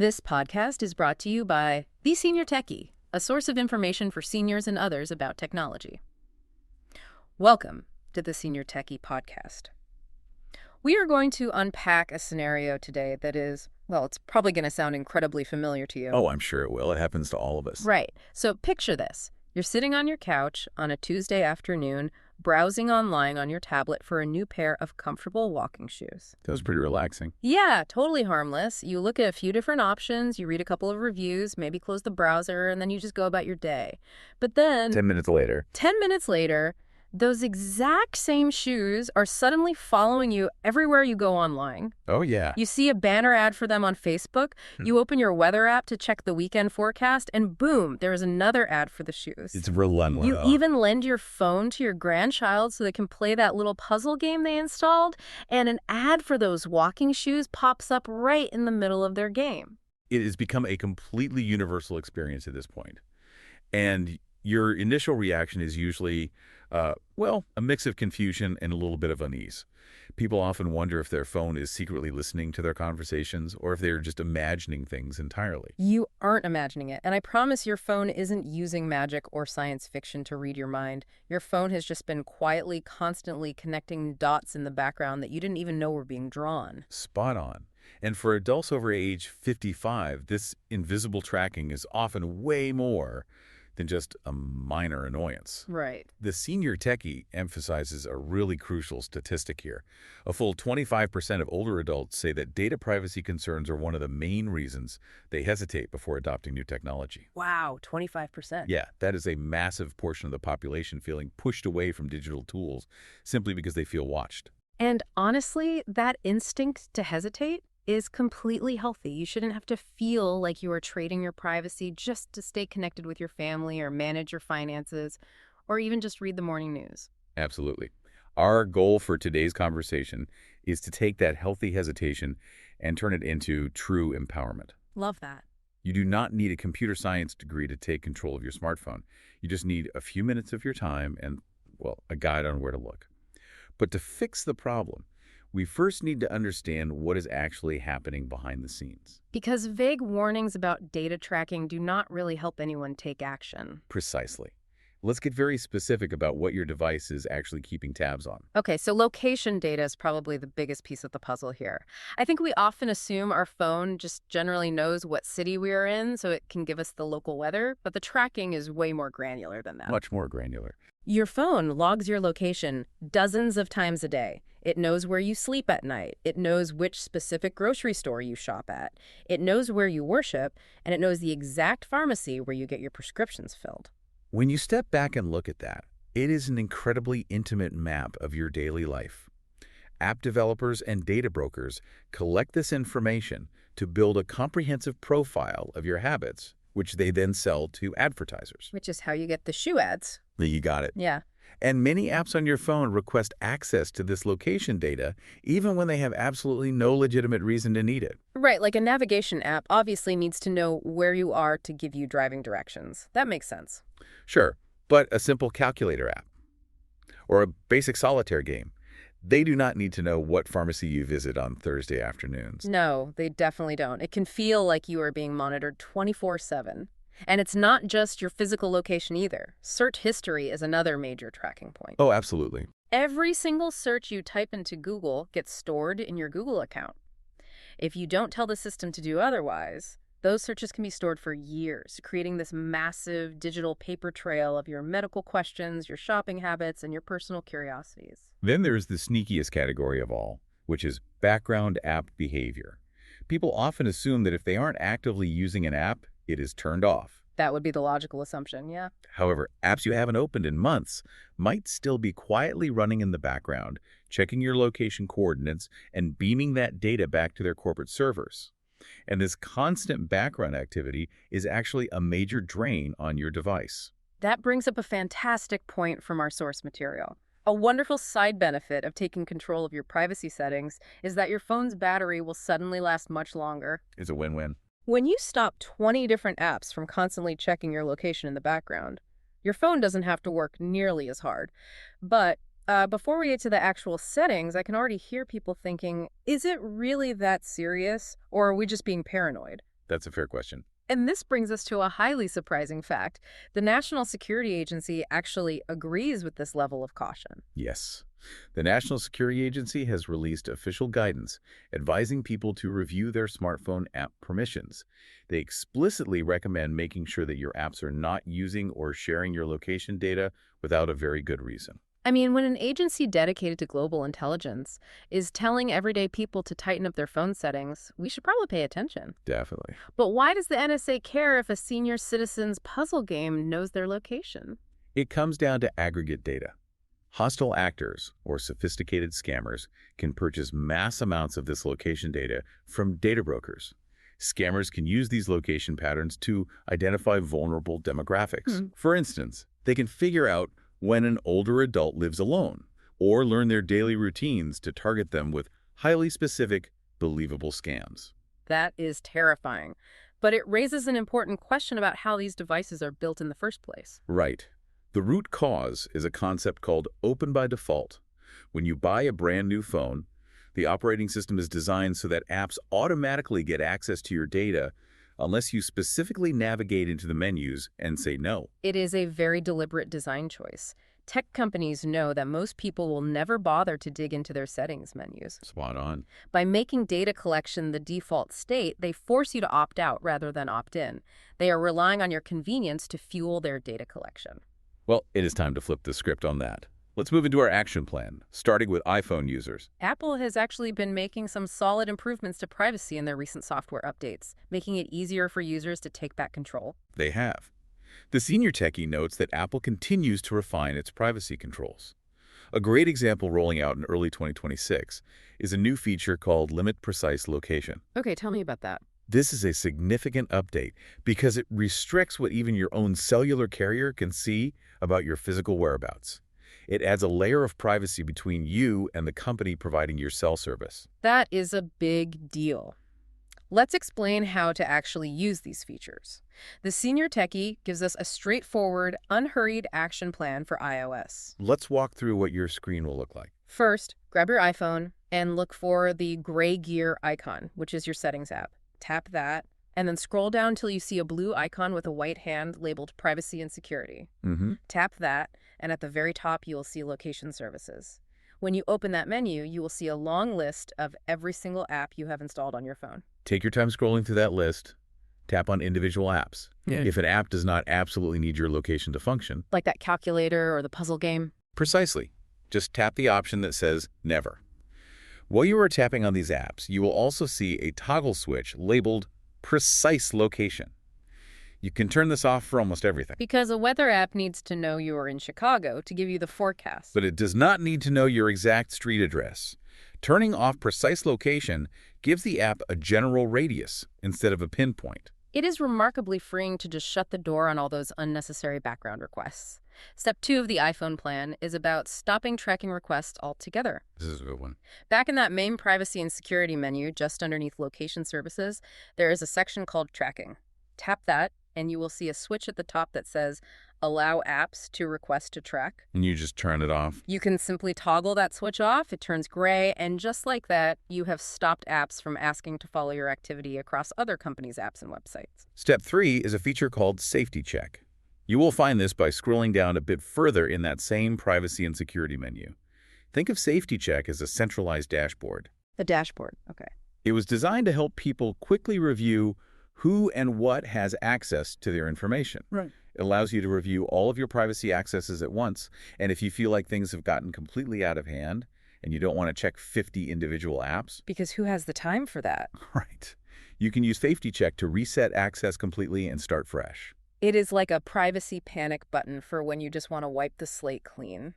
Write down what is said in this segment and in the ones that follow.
This podcast is brought to you by The Senior Techie, a source of information for seniors and others about technology. Welcome to the Senior Techie podcast. We are going to unpack a scenario today that is, well, it's probably going to sound incredibly familiar to you. Oh, I'm sure it will. It happens to all of us. Right. So picture this. You're sitting on your couch on a Tuesday afternoon, browsing online on your tablet for a new pair of comfortable walking shoes. That was pretty relaxing. Yeah, totally harmless. You look at a few different options, you read a couple of reviews, maybe close the browser, and then you just go about your day. But then 10 minutes later. 10 minutes later, those exact same shoes are suddenly following you everywhere you go online. Oh, yeah. You see a banner ad for them on Facebook, you open your weather app to check the weekend forecast, and boom, there is another ad for the shoes. It's relentless. You even lend your phone to your grandchild so they can play that little puzzle game they installed, and an ad for those walking shoes pops up right in the middle of their game. It has become a completely universal experience at this point. And your initial reaction is usually, a mix of confusion and a little bit of unease. People often wonder if their phone is secretly listening to their conversations or if they're just imagining things entirely. You aren't imagining it, and I promise your phone isn't using magic or science fiction to read your mind. Your phone has just been quietly, constantly connecting dots in the background that you didn't even know were being drawn. Spot on. And for adults over age 55, this invisible tracking is often way more than just a minor annoyance. Right. The Senior Techie emphasizes a really crucial statistic here. A full 25% of older adults say that data privacy concerns are one of the main reasons they hesitate before adopting new technology. Wow, 25%. Yeah, that is a massive portion of the population feeling pushed away from digital tools simply because they feel watched. And honestly, that instinct to hesitate is completely healthy. You shouldn't have to feel like you are trading your privacy just to stay connected with your family or manage your finances or even just read the morning news. Absolutely. Our goal for today's conversation is to take that healthy hesitation and turn it into true empowerment. Love that. You do not need a computer science degree to take control of your smartphone. You just need a few minutes of your time and, a guide on where to look. But to fix the problem, we first need to understand what is actually happening behind the scenes. Because vague warnings about data tracking do not really help anyone take action. Precisely. Let's get very specific about what your device is actually keeping tabs on. Okay, so location data is probably the biggest piece of the puzzle here. I think we often assume our phone just generally knows what city we are in, so it can give us the local weather, but the tracking is way more granular than that. Much more granular. Your phone logs your location dozens of times a day. It knows where you sleep at night. It knows which specific grocery store you shop at. It knows where you worship, and it knows the exact pharmacy where you get your prescriptions filled. When you step back and look at that, it is an incredibly intimate map of your daily life. App developers and data brokers collect this information to build a comprehensive profile of your habits, which they then sell to advertisers. Which is how you get the shoe ads. You got it. Yeah. And many apps on your phone request access to this location data, even when they have absolutely no legitimate reason to need it. Right, like a navigation app obviously needs to know where you are to give you driving directions. That makes sense. Sure, but a simple calculator app or a basic solitaire game, they do not need to know what pharmacy you visit on Thursday afternoons. No, they definitely don't. It can feel like you are being monitored 24/7. And it's not just your physical location either. Search history is another major tracking point. Oh, absolutely. Every single search you type into Google gets stored in your Google account. If you don't tell the system to do otherwise, those searches can be stored for years, creating this massive digital paper trail of your medical questions, your shopping habits, and your personal curiosities. Then there's the sneakiest category of all, which is background app behavior. People often assume that if they aren't actively using an app, it is turned off. That would be the logical assumption, yeah. However, apps you haven't opened in months might still be quietly running in the background, checking your location coordinates and beaming that data back to their corporate servers. And this constant background activity is actually a major drain on your device. That brings up a fantastic point from our source material. A wonderful side benefit of taking control of your privacy settings is that your phone's battery will suddenly last much longer. It's a win-win. When you stop 20 different apps from constantly checking your location in the background, your phone doesn't have to work nearly as hard. But before we get to the actual settings, I can already hear people thinking, is it really that serious, or are we just being paranoid? That's a fair question. And this brings us to a highly surprising fact. The National Security Agency actually agrees with this level of caution. Yes. The National Security Agency has released official guidance advising people to review their smartphone app permissions. They explicitly recommend making sure that your apps are not using or sharing your location data without a very good reason. I mean, when an agency dedicated to global intelligence is telling everyday people to tighten up their phone settings, we should probably pay attention. Definitely. But why does the NSA care if a senior citizen's puzzle game knows their location? It comes down to aggregate data. Hostile actors, or sophisticated scammers, can purchase mass amounts of this location data from data brokers. Scammers can use these location patterns to identify vulnerable demographics. For instance, they can figure out when an older adult lives alone, or learn their daily routines to target them with highly specific, believable scams. That is terrifying. But it raises an important question about how these devices are built in the first place. Right. The root cause is a concept called open by default. When you buy a brand new phone, the operating system is designed so that apps automatically get access to your data unless you specifically navigate into the menus and say no. It is a very deliberate design choice. Tech companies know that most people will never bother to dig into their settings menus. Spot on. By making data collection the default state, they force you to opt out rather than opt in. They are relying on your convenience to fuel their data collection. Well, it is time to flip the script on that. Let's move into our action plan, starting with iPhone users. Apple has actually been making some solid improvements to privacy in their recent software updates, making it easier for users to take back control. They have. The senior techie notes that Apple continues to refine its privacy controls. A great example rolling out in early 2026 is a new feature called Limit Precise Location. Okay, tell me about that. This is a significant update because it restricts what even your own cellular carrier can see about your physical whereabouts. It adds a layer of privacy between you and the company providing your cell service. That is a big deal. Let's explain how to actually use these features. The Senior Techie gives us a straightforward, unhurried action plan for iOS. Let's walk through what your screen will look like. First, grab your iPhone and look for the gray gear icon, which is your settings app. Tap that, and then scroll down until you see a blue icon with a white hand labeled Privacy and Security. Tap that, and at the very top, you will see Location Services. When you open that menu, you will see a long list of every single app you have installed on your phone. Take your time scrolling through that list. Tap on individual apps. If an app does not absolutely need your location to function. Like that calculator or the puzzle game. Precisely. Just tap the option that says Never. While you are tapping on these apps, you will also see a toggle switch labeled Precise Location. You can turn this off for almost everything. Because a weather app needs to know you are in Chicago to give you the forecast. But it does not need to know your exact street address. Turning off Precise Location gives the app a general radius instead of a pinpoint. It is remarkably freeing to just shut the door on all those unnecessary background requests. Step 2 of the iPhone plan is about stopping tracking requests altogether. This is a good one. Back in that main privacy and security menu, just underneath location services, there is a section called tracking. Tap that, and you will see a switch at the top that says Allow apps to request to track. And you just turn it off. You can simply toggle that switch off, it turns gray, and just like that, you have stopped apps from asking to follow your activity across other companies' apps and websites. Step 3 is a feature called Safety Check. You will find this by scrolling down a bit further in that same privacy and security menu. Think of Safety Check as a centralized dashboard. The dashboard, okay. It was designed to help people quickly review who and what has access to their information. Right. It allows you to review all of your privacy accesses at once, and if you feel like things have gotten completely out of hand and you don't want to check 50 individual apps, Because who has the time for that? right, you can use Safety Check to reset access completely and start fresh. It is like a privacy panic button for when you just want to wipe the slate clean.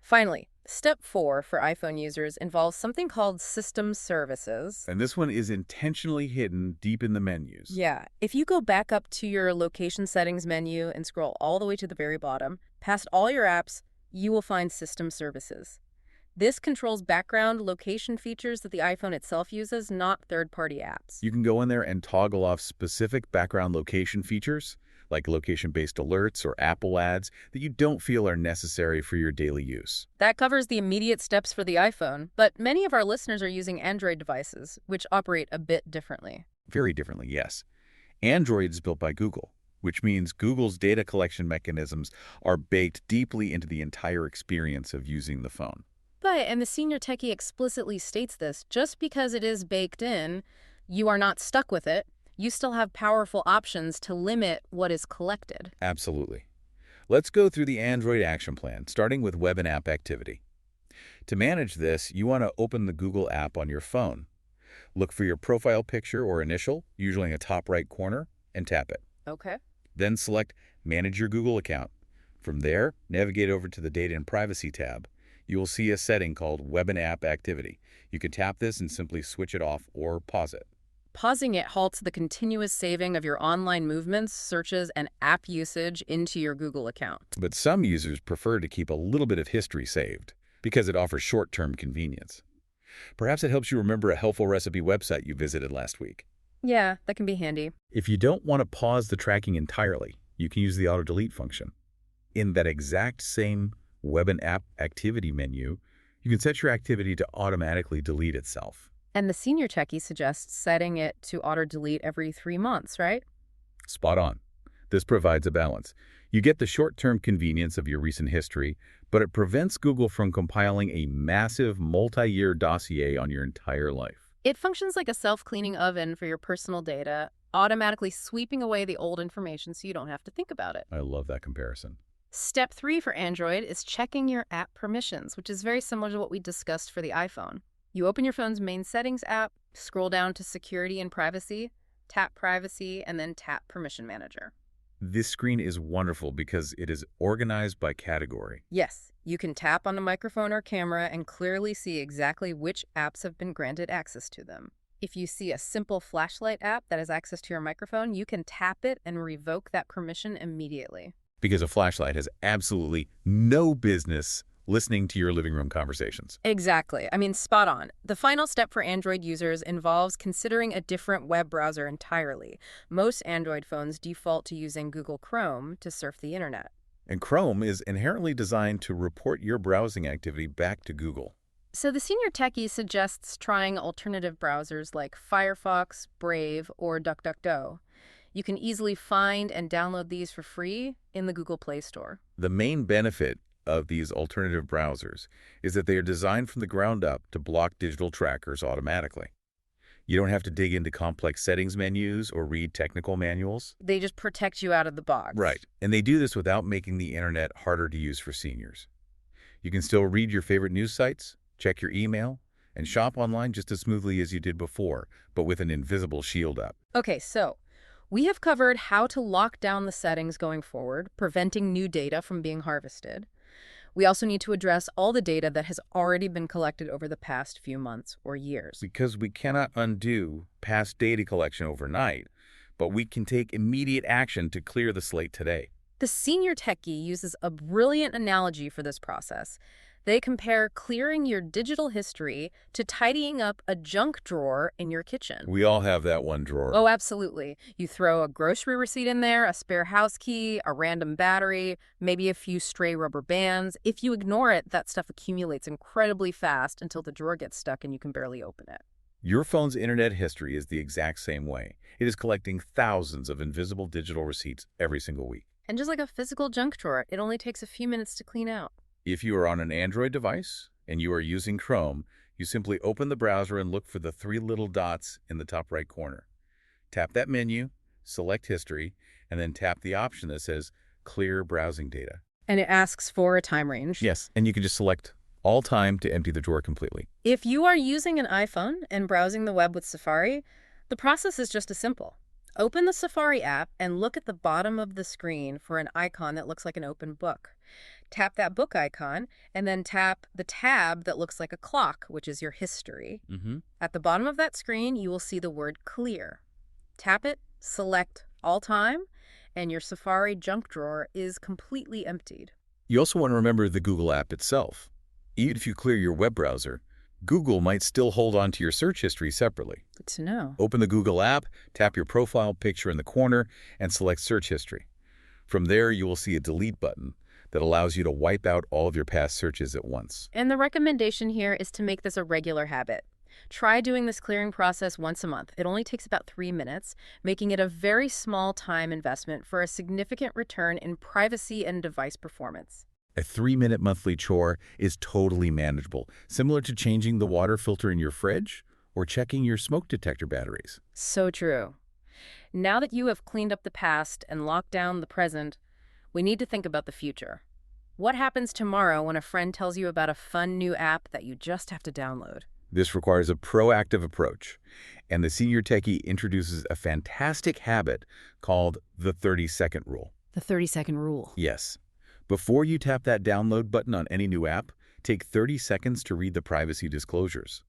Finally, step 4 for iPhone users involves something called System Services. And this one is intentionally hidden deep in the menus. Yeah, if you go back up to your location settings menu and scroll all the way to the very bottom, past all your apps, you will find System Services. This controls background location features that the iPhone itself uses, not third-party apps. You can go in there and toggle off specific background location features, like location-based alerts or Apple ads, that you don't feel are necessary for your daily use. That covers the immediate steps for the iPhone, but many of our listeners are using Android devices, which operate a bit differently. Very differently, yes. Android is built by Google, which means Google's data collection mechanisms are baked deeply into the entire experience of using the phone. But, and the senior techie explicitly states this, just because it is baked in, you are not stuck with it. You still have powerful options to limit what is collected. Absolutely. Let's go through the Android action plan, starting with web and app activity. To manage this, you want to open the Google app on your phone. Look for your profile picture or initial, usually in the top right corner, and tap it. Okay. Then select Manage Your Google Account. From there, navigate over to the Data and Privacy tab. You will see a setting called Web and App Activity. You can tap this and simply switch it off or pause it. Pausing it halts the continuous saving of your online movements, searches, and app usage into your Google account. But some users prefer to keep a little bit of history saved because it offers short-term convenience. Perhaps it helps you remember a helpful recipe website you visited last week. Yeah, that can be handy. If you don't want to pause the tracking entirely, you can use the auto-delete function. In that exact same Web and App Activity menu, you can set your activity to automatically delete itself. And the senior techie suggests setting it to auto-delete every 3 months, right? Spot on. This provides a balance. You get the short-term convenience of your recent history, but it prevents Google from compiling a massive multi-year dossier on your entire life. It functions like a self-cleaning oven for your personal data, automatically sweeping away the old information so you don't have to think about it. I love that comparison. Step 3 for Android is checking your app permissions, which is very similar to what we discussed for the iPhone. You open your phone's main settings app, scroll down to Security and Privacy, tap Privacy, and then tap Permission Manager. This screen is wonderful because it is organized by category. Yes, you can tap on the microphone or camera and clearly see exactly which apps have been granted access to them. If you see a simple flashlight app that has access to your microphone, you can tap it and revoke that permission immediately. Because a flashlight has absolutely no business listening to your living room conversations. Exactly. I mean, spot on. The final step for Android users involves considering a different web browser entirely. Most Android phones default to using Google Chrome to surf the internet. And Chrome is inherently designed to report your browsing activity back to Google. So the senior techie suggests trying alternative browsers like Firefox, Brave, or DuckDuckGo. You can easily find and download these for free in the Google Play Store. The main benefit of these alternative browsers is that they are designed from the ground up to block digital trackers automatically. You don't have to dig into complex settings menus or read technical manuals. They just protect you out of the box. Right. And they do this without making the internet harder to use for seniors. You can still read your favorite news sites, check your email, and shop online just as smoothly as you did before, but with an invisible shield up. Okay, so we have covered how to lock down the settings going forward, preventing new data from being harvested. We also need to address all the data that has already been collected over the past few months or years. Because we cannot undo past data collection overnight, but we can take immediate action to clear the slate today. The senior techie uses a brilliant analogy for this process. They compare clearing your digital history to tidying up a junk drawer in your kitchen. We all have that one drawer. Oh, absolutely. You throw a grocery receipt in there, a spare house key, a random battery, maybe a few stray rubber bands. If you ignore it, that stuff accumulates incredibly fast until the drawer gets stuck and you can barely open it. Your phone's internet history is the exact same way. It is collecting thousands of invisible digital receipts every single week. And just like a physical junk drawer, it only takes a few minutes to clean out. If you are on an Android device and you are using Chrome, you simply open the browser and look for the 3 little dots in the top right corner. Tap that menu, select History, and then tap the option that says Clear Browsing Data. And it asks for a time range. Yes, and you can just select All Time to empty the drawer completely. If you are using an iPhone and browsing the web with Safari, the process is just as simple. Open the Safari app and look at the bottom of the screen for an icon that looks like an open book. Tap that book icon, and then tap the tab that looks like a clock, which is your history. At the bottom of that screen, you will see the word Clear. Tap it, select All Time, and your Safari junk drawer is completely emptied. You also want to remember the Google app itself. Even if you clear your web browser, Google might still hold on to your search history separately. Good to know. Open the Google app, tap your profile picture in the corner, and select Search History. From there, you will see a Delete button that allows you to wipe out all of your past searches at once. And the recommendation here is to make this a regular habit. Try doing this clearing process once a month. It only takes about 3 minutes, making it a very small time investment for a significant return in privacy and device performance. A 3-minute monthly chore is totally manageable, similar to changing the water filter in your fridge or checking your smoke detector batteries. So true. Now that you have cleaned up the past and locked down the present, we need to think about the future. What happens tomorrow when a friend tells you about a fun new app that you just have to download? This requires a proactive approach, and the Senior Techie introduces a fantastic habit called the 30-second rule. The 30-second rule. Yes. Before you tap that download button on any new app, take 30 seconds to read the privacy disclosures.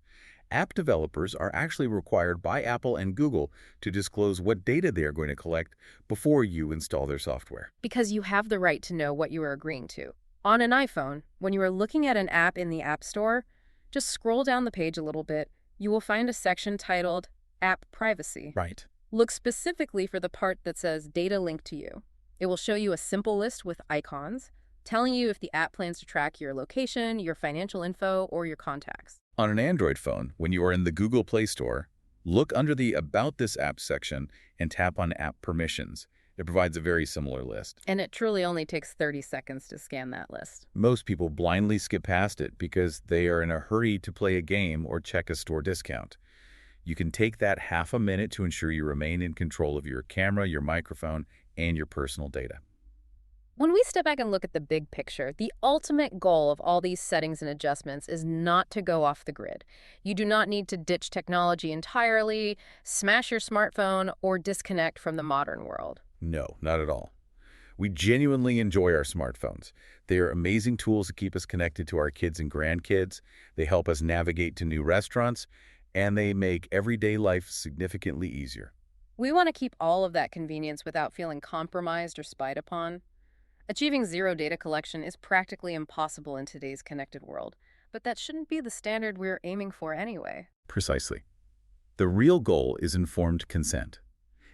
App developers are actually required by Apple and Google to disclose what data they are going to collect before you install their software. Because you have the right to know what you are agreeing to. On an iPhone, when you are looking at an app in the App Store, just scroll down the page a little bit. You will find a section titled App Privacy. Right. Look specifically for the part that says Data Linked to You. It will show you a simple list with icons, telling you if the app plans to track your location, your financial info, or your contacts. On an Android phone, when you are in the Google Play Store, look under the About This App section and tap on App Permissions. It provides a very similar list. And it truly only takes 30 seconds to scan that list. Most people blindly skip past it because they are in a hurry to play a game or check a store discount. You can take that half a minute to ensure you remain in control of your camera, your microphone, and your personal data. When we step back and look at the big picture, the ultimate goal of all these settings and adjustments is not to go off the grid. You do not need to ditch technology entirely, smash your smartphone, or disconnect from the modern world. No, not at all. We genuinely enjoy our smartphones. They are amazing tools to keep us connected to our kids and grandkids. They help us navigate to new restaurants, and they make everyday life significantly easier. We want to keep all of that convenience without feeling compromised or spied upon. Achieving zero data collection is practically impossible in today's connected world, but that shouldn't be the standard we're aiming for anyway. Precisely. The real goal is informed consent.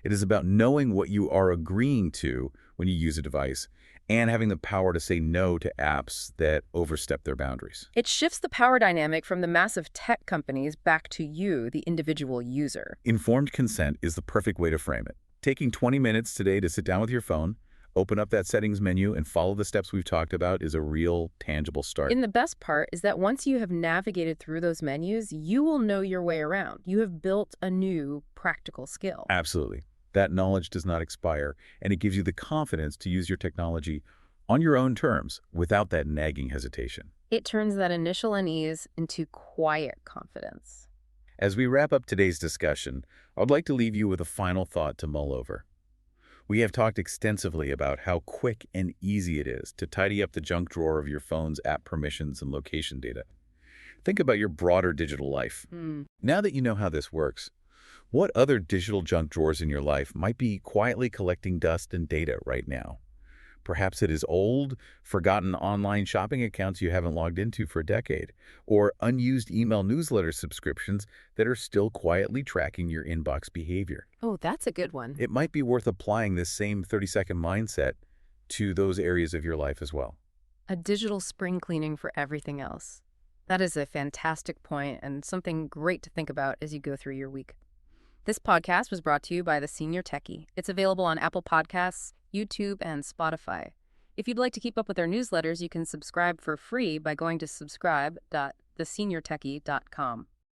It is about knowing what you are agreeing to when you use a device and having the power to say no to apps that overstep their boundaries. It shifts the power dynamic from the massive tech companies back to you, the individual user. Informed consent is the perfect way to frame it. Taking 20 minutes today to sit down with your phone, open up that settings menu, and follow the steps we've talked about is a real, tangible start. And the best part is that once you have navigated through those menus, you will know your way around. You have built a new practical skill. Absolutely. That knowledge does not expire, and it gives you the confidence to use your technology on your own terms without that nagging hesitation. It turns that initial unease into quiet confidence. As we wrap up today's discussion, I'd like to leave you with a final thought to mull over. We have talked extensively about how quick and easy it is to tidy up the junk drawer of your phone's app permissions and location data. Think about your broader digital life. Now that you know how this works, what other digital junk drawers in your life might be quietly collecting dust and data right now? Perhaps it is old, forgotten online shopping accounts you haven't logged into for a decade, or unused email newsletter subscriptions that are still quietly tracking your inbox behavior. Oh, that's a good one. It might be worth applying this same 30-second mindset to those areas of your life as well. A digital spring cleaning for everything else. That is a fantastic point and something great to think about as you go through your week. This podcast was brought to you by The Senior Techie. It's available on Apple Podcasts, YouTube, and Spotify. If you'd like to keep up with our newsletters, you can subscribe for free by going to subscribe.theseniortechie.com.